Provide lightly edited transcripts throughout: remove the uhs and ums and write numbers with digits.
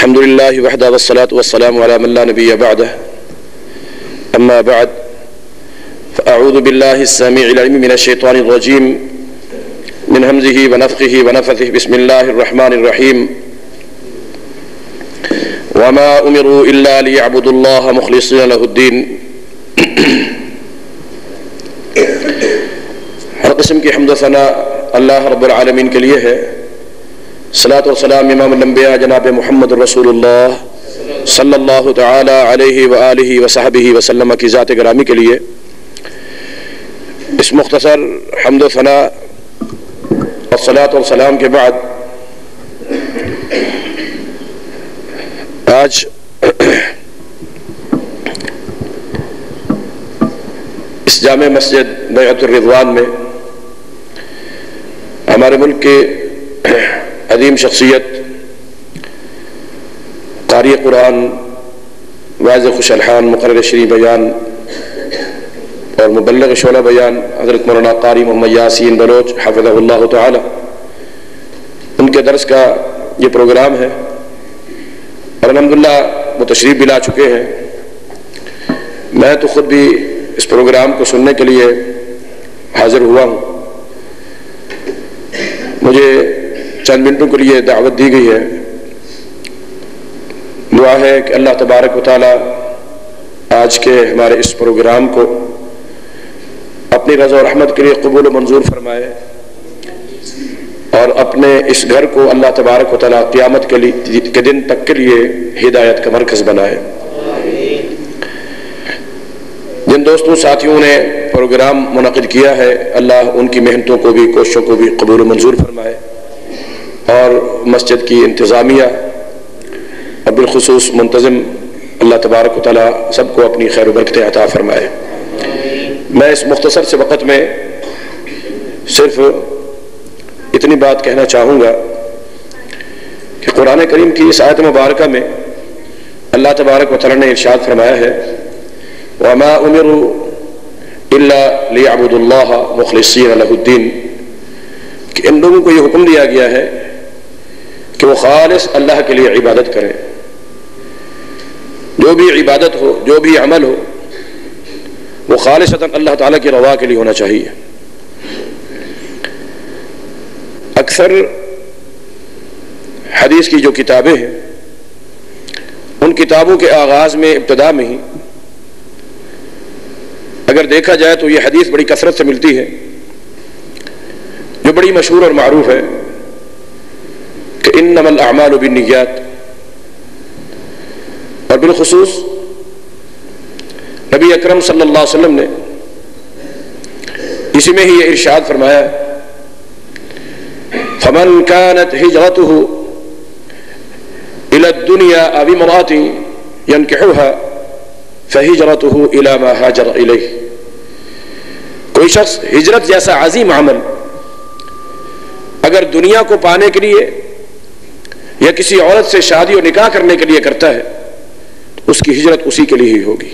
الحمد لله وحده والصلاة والسلام على من لا نبي بعده أما بعد فأعوذ بالله السميع العليم من الشيطان الرجيم من همزه ونفخه ونفثه بسم الله الرحمن الرحيم وما أمروا إلا ليعبدوا الله مخلصين له الدين. ہر قسم کی حمد و ثنا اللہ رب العالمین کے لیے ہے. صلاۃ و سلام امام الانبیاء جناب محمد رسول اللہ صلی اللہ تعالی علیہ وآلہ وصحبہ وسلم کی ذات گرامی کے لیے. اس مختصر حمد و ثنا اور صلاۃ و سلام کے بعد آج اس جامع مسجد بیعت الرضوان میں ہمارے ملک کے عظیم شخصیت قاری قرآن واعظ خوش الحان مقرر شرعی بیان اور مبلغ شعلہ بیان حضرت مولانا قاری محمد یاسین بلوچ حفظہ اللہ تعالی، ان کے درس کا یہ پروگرام ہے اور الحمدللہ وہ تشریف بھی لا چکے ہیں. میں تو خود بھی اس پروگرام کو سننے کے لیے حاضر ہوا ہوں. مجھے چند منٹوں کے لیے دعوت دی گئی ہے. دعا ہے کہ اللہ تبارک و تعالی آج کے ہمارے اس پروگرام کو اپنی رضا و رحمت کے لیے قبول و منظور فرمائے اور اپنے اس گھر کو اللہ تبارک و تعالی قیامت کے دن تک کے لیے ہدایت کا مرکز بنائے. جن دوستوں ساتھیوں نے پروگرام منعقد کیا ہے اللہ ان کی محنتوں کو بھی کوششوں کو بھی قبول و منظور فرمائے اور مسجد کی انتظامیہ اور بالخصوص منتظم اللہ تبارک و تعالی سب کو اپنی خیر و برکت عطا فرمائے. میں اس مختصر سے وقت میں صرف اتنی بات کہنا چاہوں گا کہ قرآن کریم کی اس آیت مبارکہ میں اللہ تبارک و تعالی نے ارشاد فرمایا ہے وَمَا أُمِرُوا إِلَّا لِيَعْبُدُوا اللَّهَ مُخْلِصِينَ لَهُ الدِّينَ، کہ ان لوگوں کو یہ حکم دیا گیا ہے کہ وہ خالص اللہ کے لیے عبادت کریں. جو بھی عبادت ہو، جو بھی عمل ہو، وہ خالصتاً اللہ تعالیٰ کی رضا کے لیے ہونا چاہیے. اکثر حدیث کی جو کتابیں ہیں ان کتابوں کے آغاز میں ابتدا میں ہی اگر دیکھا جائے تو یہ حدیث بڑی کثرت سے ملتی ہے جو بڑی مشہور اور معروف ہے کہ انما الاعمال بالنیات، اور بالخصوص نبی اکرم صلی اللہ علیہ وسلم نے اسی میں ہی یہ ارشاد فرمایا فمن كانت هجرته الى الدنيا او امرأة ينكحها فهجرته الى ما هاجر اليه. کوئی شخص ہجرت جیسا عظیم عمل اگر دنیا کو پانے کے لیے یا کسی عورت سے شادی و نکاح کرنے کے لیے کرتا ہے تو اس کی ہجرت اسی کے لیے ہی ہوگی.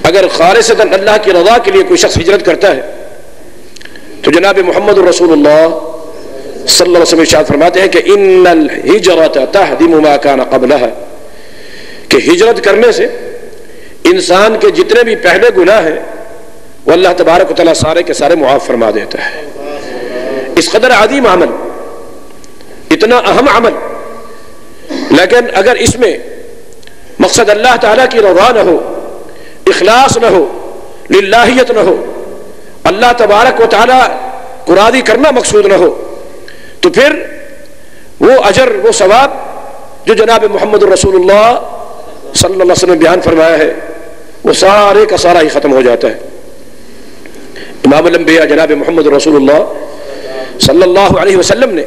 اگر خالصتاً اللہ کی رضا کے لیے کوئی شخص ہجرت کرتا ہے تو جناب محمد رسول اللہ صلی اللہ علیہ وسلم ارشاد فرماتے ہیں کہ ان الہجرۃ تہدم ما کان قبلها، کہ ہجرت کرنے سے انسان کے جتنے بھی پہلے گناہ ہیں وہ اللہ تبارک و تعالیٰ سارے کے سارے معاف فرما دیتا ہے. اس قدر عظیم عمل، اتنا اہم عمل، لیکن اگر اس میں مقصد اللہ تعالیٰ کی رضا نہ ہو، اخلاص نہ ہو، للہیت نہ ہو، اللہ تبارک و تعالیٰ کو راضی کرنا مقصود نہ ہو، تو پھر وہ اجر، وہ ثواب جو جناب محمد رسول اللہ صلی اللہ علیہ وسلم نے بیان فرمایا ہے وہ سارے کا سارا ہی ختم ہو جاتا ہے. امام الانبیاء جناب محمد رسول اللہ صلی اللہ علیہ وسلم نے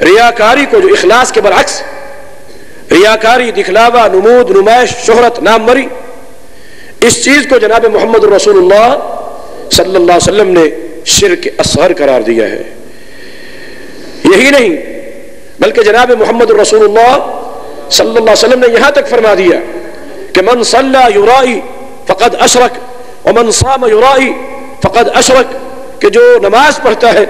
ریاکاری کو، جو اخلاص کے برعکس ریاکاری، دکھلاوا، نمود، نمائش، شہرت، نام مری، اس چیز کو جناب محمد رسول اللہ صلی اللہ علیہ وسلم نے شرک اصغر قرار دیا ہے. یہی نہیں بلکہ جناب محمد رسول اللہ صلی اللہ علیہ وسلم نے یہاں تک فرما دیا کہ من صلی یرائی فقد اشرک ومن صام یرائی فقد اشرک، کہ جو نماز پڑھتا ہے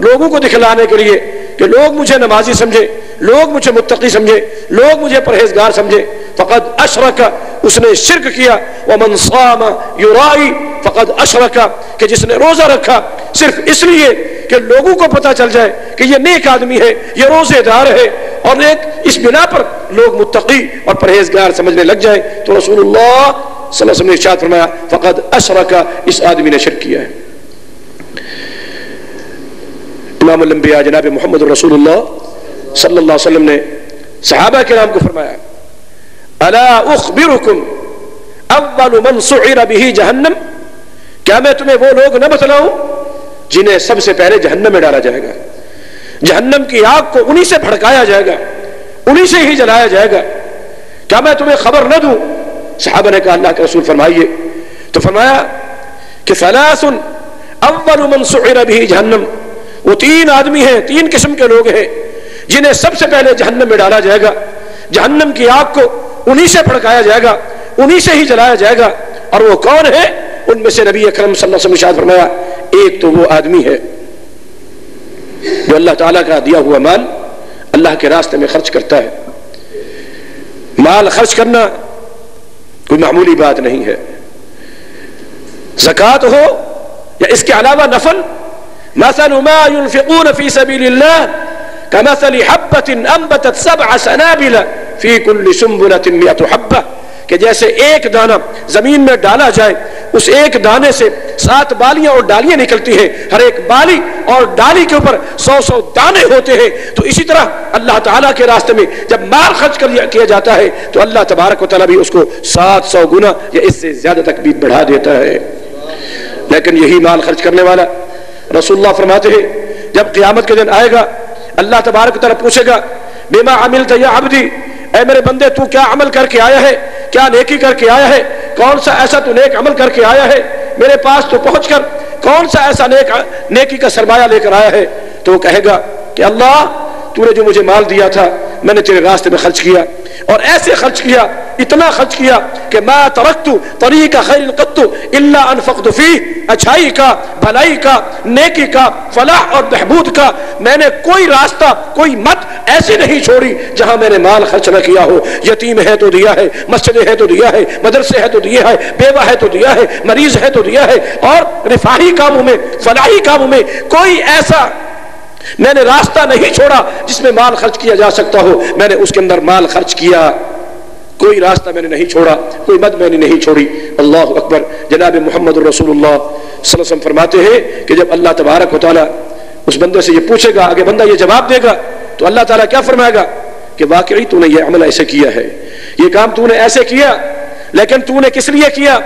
لوگوں کو دکھلانے کے لیے، کہ لوگ مجھے نمازی سمجھے، لوگ مجھے متقی سمجھے، لوگ مجھے پرہیزگار سمجھے، فقد اشرک، اس نے شرک کیا، ومن صام یرائی فقد اشرک، کہ جس نے روزہ رکھا صرف اس لیے کہ لوگوں کو پتہ چل جائے کہ یہ نیک آدمی ہے، یہ روزے دار ہے، اور نیک اس بنا پر لوگ متقی اور پرہیزگار سمجھنے لگ جائیں، تو رسول اللہ صلی اللہ علیہ وسلم نے ارشاد فرمایا فقد اشرک، اس آدمی نے شرک کیا ہے۔ امام الانبیاء جناب محمد رسول اللہ صلی اللہ علیہ وسلم نے صحابہ کرام کو فرمایا الا اخبرکم اول من سعر به جہنم، کیا میں تمہیں وہ لوگ نہ بتلاؤں جنہیں سب سے پہلے جہنم میں ڈالا جائے گا، جہنم کی آگ کو انہی سے بھڑکایا جائے گا، انہی سے ہی جلایا جائے گا، کیا میں تمہیں خبر نہ دوں؟ صحابہ نے کہا اللہ کے رسول فرمائیے، تو فرمایا کہ ثلاث اول من سعر به جہنم، وہ تین آدمی ہیں، تین قسم کے لوگ ہیں جنہیں سب سے پہلے جہنم میں ڈالا جائے گا، جہنم کی آگ کو انہی سے بھڑکایا جائے گا، انہی سے ہی جلایا جائے گا، اور وہ کون ہے؟ ان میں سے نبی اکرم صلی اللہ علیہ وسلم نے ارشاد فرمایا ایک تو وہ آدمی ہے جو اللہ تعالیٰ کا دیا ہوا مال اللہ کے راستے میں خرچ کرتا ہے۔ مال خرچ کرنا کوئی معمولی بات نہیں ہے، زکوٰۃ ہو یا اس کے علاوہ نفل، مثل ما ينفقون في سبيل الله كمثل حبة أنبتت 7 سنابل في كل سنبلة 100 حبة، کہ جیسے ایک دانہ زمین میں ڈالا جائے، اس ایک دانے سے 7 بالیاں اور ڈالیاں نکلتی ہیں، ہر ایک بالی اور ڈالی کے اوپر 100 دانے ہوتے ہیں۔ تو اسی طرح اللہ تعالیٰ کے راستے میں جب مال خرچ کیا جاتا ہے تو اللہ تبارک و تعالیٰ بھی اس کو 700 گنا یا اس سے زیادہ تک بھی بڑھا دیتا ہے۔ لیکن یہی مال خرچ کرنے والا رسول اللہ فرماتے ہیں جب قیامت کے دن آئے گا اللہ تبارک و تعالیٰ پوچھے گا بما عملت یا عبدی، اے میرے بندے تو کیا عمل کر کے آیا ہے، کیا نیکی کر کے آیا ہے، کون سا ایسا تو نیک عمل کر کے آیا ہے، میرے پاس تو پہنچ کر کون سا ایسا نیکی کا سرمایہ لے کر آیا ہے؟ تو وہ کہے گا کہ اللہ تو نے جو مجھے مال دیا تھا میں نے تیرے راستے میں خرچ کیا، اور ایسے خرچ کیا، اتنا خرچ کیا کہ ما ترکت طریق خیر قط الا انفقت فیہ، اچھائی کا، بھلائی کا، نیکی کا، فلاح اور بہبود کا میں نے کوئی راستہ، کوئی مت ایسی نہیں چھوڑی جہاں میں نے مال خرچ نہ کیا ہو۔ یتیم ہے تو دیا ہے، مسجد ہے تو دیا ہے، مدرسے ہے تو دیا ہے، بیوہ ہے تو دیا ہے، مریض ہے تو دیا ہے، اور رفاہی کاموں میں، فلاحی کاموں میں کوئی ایسا میں نے راستہ نہیں چھوڑا جس میں مال خرچ کیا جا سکتا ہو، میں نے اس کے اندر مال خرچ کیا، کوئی راستہ میں نے نہیں چھوڑا، کوئی مد میں نے نہیں چھوڑی۔ اللہ اکبر۔ جناب محمد رسول اللہ صلی اللہ علیہ وسلم فرماتے ہیں کہ جب اللہ تبارک و تعالیٰ اس بندے سے یہ پوچھے گا، آگے بندہ یہ جواب دے گا، تو اللہ تعالیٰ کیا فرمائے گا کہ واقعی تو نے یہ عمل ایسے کیا ہے، یہ کام تو نے ایسے کیا، لیکن تو نے کس لیے کیا؟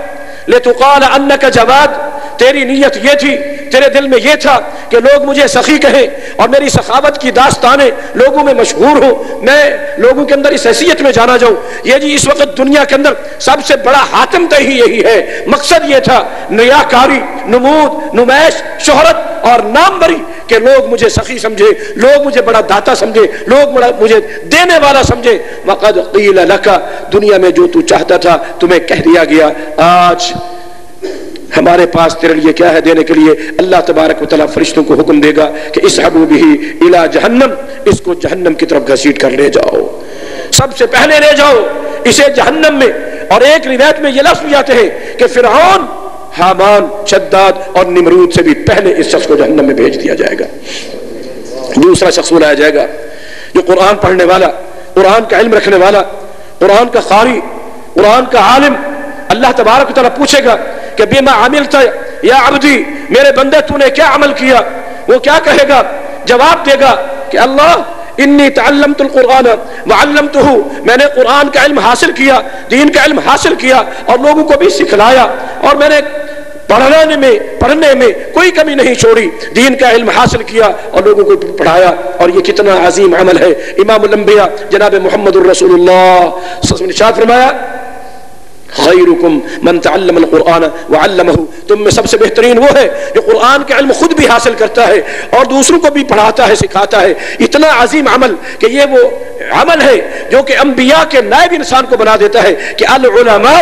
لِتُقَالَ أَنَّكَ جَوَادٌ، تیری نیت یہ تھی، تیرے دل میں یہ تھا کہ لوگ مجھے سخی کہیں اور میری سخاوت کی داستانیں لوگوں میں مشہور ہو، میں لوگوں کے اندر اس حیثیت میں جانا جاؤں۔ یہ جی اس وقت دنیا کے اندر سب سے بڑا حاتم تہی یہی ہے، مقصد یہ تھا ریاکاری، نمود، نمائش، شہرت اور نام بری، کہ لوگ مجھے سخی سمجھے، لوگ مجھے بڑا داتا سمجھے، لوگ مجھے دینے والا سمجھے۔ وَقَدْ قِيلَ لَكَ، دنیا میں جو تو چاہتا تھا تمہیں کہہ دیا گیا، آج ہمارے پاس تیرے لیے کیا ہے دینے کے لیے؟ اللہ تبارک و تعالیٰ فرشتوں کو حکم دے گا کہ اسحبوا بہ الی جہنم، اس کو جہنم کی طرف گھسیٹ کر لے جاؤ، سب سے پہلے لے جاؤ اسے جہنم میں۔ اور ایک روایت میں یہ لفظ بھی آتے ہیں کہ فرعون، حامان، شداد اور نمرود سے بھی پہلے اس شخص کو جہنم میں بھیج دیا جائے گا۔ دوسرا شخص بلایا جائے گا جو قرآن پڑھنے والا، قرآن کا علم رکھنے والا، قرآن کا قاری، قرآن کا عالم۔ اللہ تبارک و تعالیٰ پوچھے گا کہ بما عملت یا عبدی، میرے بندے تو نے کیا عمل کیا؟ وہ کیا کہے گا؟ جواب دے گا کہ اللہ انی تعلمت القرآن وعلمتہ، میں نے قرآن کا علم حاصل کیا، دین کا علم حاصل کیا اور لوگوں کو بھی سکھلایا، اور میں نے پڑھنے میں کوئی کمی نہیں چھوڑی، دین کا علم حاصل کیا اور لوگوں کو پڑھایا۔ اور یہ کتنا عظیم عمل ہے۔ امام الانبیاء جناب محمد الرسول اللہ صلی اللہ علیہ وسلم نے ارشاد فرمایا خیرکم من تعلم القرآن وعلمہ، تم میں سب سے بہترین وہ ہے جو قرآن کا علم خود بھی حاصل کرتا ہے اور دوسروں کو بھی پڑھاتا ہے، سکھاتا ہے۔ اتنا عظیم عمل کہ یہ وہ عمل ہے جو کہ انبیاء کے نائب انسان کو بنا دیتا ہے کہ العلماء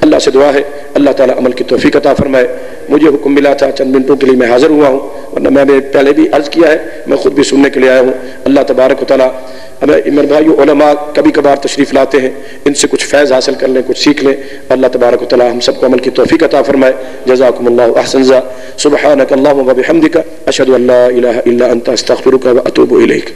اللہ سے دعا ہے اللہ تعالیٰ عمل کی توفیق عطا فرمائے. مجھے حکم ملا تھا چند منٹوں کے لیے میں حاضر ہوا ہوں، ورنہ میں نے پہلے بھی عرض کیا ہے، میں خود بھی سننے کے لیے آیا ہوں. اللہ تبارک و تعالیٰ میرے بھائیو علماء کبھی کبھار تشریف لاتے ہیں، ان سے کچھ فیض حاصل کر لیں، کچھ سیکھ لیں. اللہ تبارک و تعالیٰ ہم سب کو عمل کی توفیق عطا فرمائے. جزاکم اللہ احسن. سبحانک اللہم و بحمدک اشہد ان لا الہ الا انت استغفرک و اتوب الیک.